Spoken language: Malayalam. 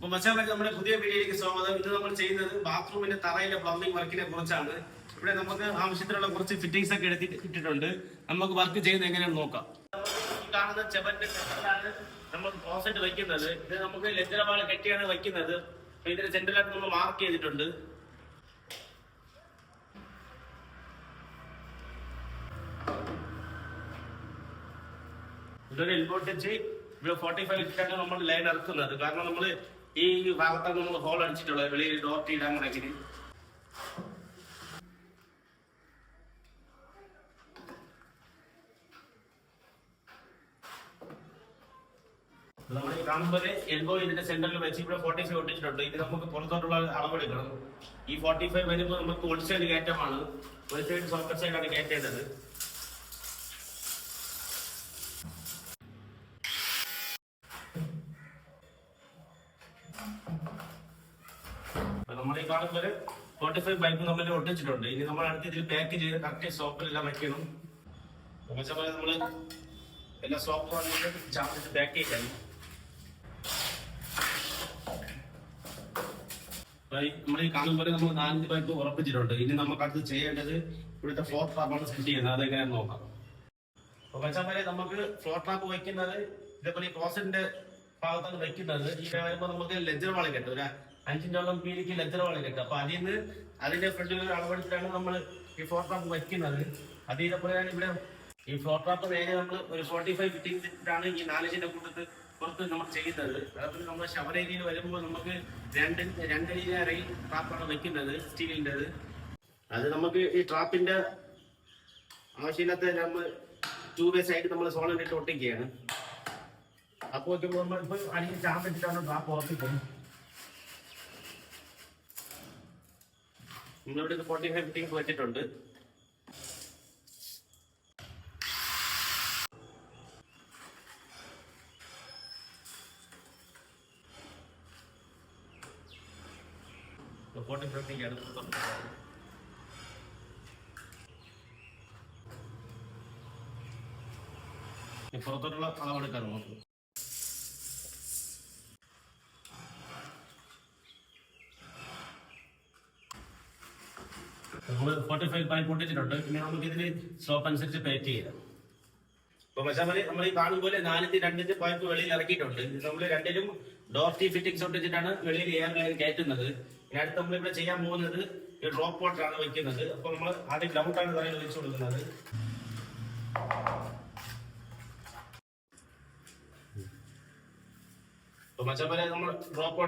അപ്പൊ മച്ചാമാരെ നമ്മുടെ പുതിയ വീഡിയോയിലേക്ക് സ്വാഗതം. ഇന്ന് നമ്മൾ ചെയ്യുന്നത് ബാത്റൂമിന്റെ തറയിലെ പ്ലംബിംഗ് വർക്കിനെ കുറിച്ചാണ്. ഇവിടെ നമുക്ക് ആവശ്യത്തിനുള്ള കുറച്ച് ഫിറ്റിംഗ്സ് ഒക്കെ ഇട്ടിട്ടുണ്ട്. നമുക്ക് വർക്ക് ചെയ്യുന്നത് എങ്ങനെയാണെന്ന് നോക്കാം. കാണുന്ന ചെവന്റെ സെന്ററിലാണ് നമ്മൾ ക്ലോസറ്റ് വയ്ക്കുന്നത്. ഇത് നമുക്ക് ലജ്ജരവാള് കെട്ടിയാണ് വയ്ക്കുന്നത്. ഇതിന്റെ സെന്ററിലായിട്ട് നമ്മൾ മാർക്ക് ചെയ്തിട്ടുണ്ട്. ഇതൊരു എൽബോട്ടിച്ച് ഇവിടെ 45 ഇട്ടാണ് നമ്മൾ ലൈൻ ഇറക്കുന്നത്. കാരണം നമ്മൾ ഈ ഭാഗത്താണ് നമ്മൾ ഹോൾ അടിച്ചിട്ടുള്ളത്, വെളിയിൽ ഡോർട്ട് ഇടാൻ കണക്കിന്. നമ്മൾ ഈ കാണുമ്പോൾ എൽബോ ഇതിന്റെ സെന്ററിൽ വെച്ച് ഇവിടെ 45 ഒട്ടിച്ചിട്ടുണ്ട്. ഇത് നമുക്ക് പുറത്തോട്ടുള്ള അളവെടുക്കണം. ഈ 45 വരുമ്പോൾ നമുക്ക് ഒരു സൈഡ് കയറ്റമാണ്, ഒരു സൈഡ് സോക്കറ്റ് സൈഡാണ് കയറ്റേണ്ടത്. നമ്മൾ ഈ കാണുമ്പോൾ 45 പൈപ്പ് നമ്മൾ ഒട്ടിച്ചിട്ടുണ്ട്. ഇനി നമ്മൾ അടുത്ത് ഇതിൽ പാക്ക് ചെയ്ത് കറക്റ്റ് സോപ്പിലെല്ലാം വെക്കണം. നമ്മള് എല്ലാ സോപ്പ് ചാർജിട്ട് പാക്ക് ചെയ്യണം. നമ്മൾ ഈ കാണുമ്പോൾ നമ്മൾ 4 പൈപ്പ് ഉറപ്പിച്ചിട്ടുണ്ട്. ഇനി നമുക്ക് അടുത്ത് ചെയ്യേണ്ടത് ഇവിടുത്തെ ഫ്ലോർ ട്രാപ്പാണ് സെറ്റ് ചെയ്യുന്നത്. അതെങ്ങനെയാണെന്ന് നോക്കാം. അപ്പൊ വെച്ചാൽ നമുക്ക് ഫ്ലോർ ട്രാപ്പ് വെക്കുന്നത് ഇതേപോലെ ഈ ക്ലോസറ്റിന്റെ ഭാഗത്താണ് വെക്കുന്നത്. ഈ വരുമ്പോൾ നമുക്ക് ലെജർ വാളി കെട്ടും, ഒരു 5 പീലിക്ക് ലെജർ വാളി കെട്ടും. അപ്പൊ അതിന്റെ ഫ്രണ്ടിൽ അളവെടുത്തിട്ടാണ് നമ്മൾ ഈ ഫ്ലോർ ട്രാപ്പ് വെക്കുന്നത്. അത് ഇതേപോലെയാണ് ഇവിടെ ഈ ഫ്ലോർ ട്രാപ്പ് നേരെ നമ്മൾ ഒരു 45 ഫിറ്റിംഗ് ഇട്ടിട്ടാണ് ഈ 4 കൂട്ടത്ത് പുറത്ത് നമ്മൾ ചെയ്യുന്നത്. അതുപോലെ നമ്മൾ ഷവർ ഏരിയയിൽ വരുമ്പോൾ നമുക്ക് രണ്ടടി റെയിൽ ട്രാപ്പാണ് വെക്കുന്നത്, സ്റ്റീലിൻ്റെത്. അത് നമുക്ക് ഈ ട്രാപ്പിന്റെ ആവശ്യമില്ലാത്ത നമ്മൾ 2 വേ സൈഡ് നമ്മൾ സോളൻ ഇട്ട് ഒട്ടിക്കുകയാണ്. അപ്പോൾ നമ്മളിപ്പോൾ അടിയിൽ ചാമ്പ് വെച്ചിട്ടാണ് ട്രാപ്പ് ഉറപ്പിക്കുന്നത്. നമ്മളിവിടെ 45 ഫിറ്റിംഗ് വെച്ചിട്ടുണ്ട്. പുറത്തോട്ടുള്ള അളവെടുക്കാൻ നോക്കും. നമ്മൾ 45 പൈപ്പ് പൊട്ടിച്ചിട്ടുണ്ട്. പിന്നെ നമുക്ക് ഇതിന് സ്ലോപ്പ് അനുസരിച്ച് പേറ്റ് ചെയ്യാം. അപ്പൊ മച്ചാമാരെ നമ്മൾ ഈ കാണുമ്പോൾ 4-2 പൈപ്പ് വെളിയിൽ ഇറക്കിയിട്ടുണ്ട്. നമ്മൾ രണ്ടിലും ഡോർ ടീ ഫിറ്റിംഗ്സ് ഒട്ടിച്ചിട്ടാണ് വെളിയിൽ എയർ ലൈൻ കയറ്റുന്നത്. ഇനി അടുത്ത് നമ്മളിവിടെ ചെയ്യാൻ പോകുന്നത് ഈ ഡ്രോപ്പ് വാട്ടറാണ് വെക്കുന്നത്. അപ്പൊ നമ്മൾ ആദ്യം ഗ്രൗണ്ടാണ് തറയിൽ വെച്ച് കൊടുക്കുന്നത്. അപ്പൊ മച്ചാമാരെ നമ്മൾ ഡ്രോപ്പ്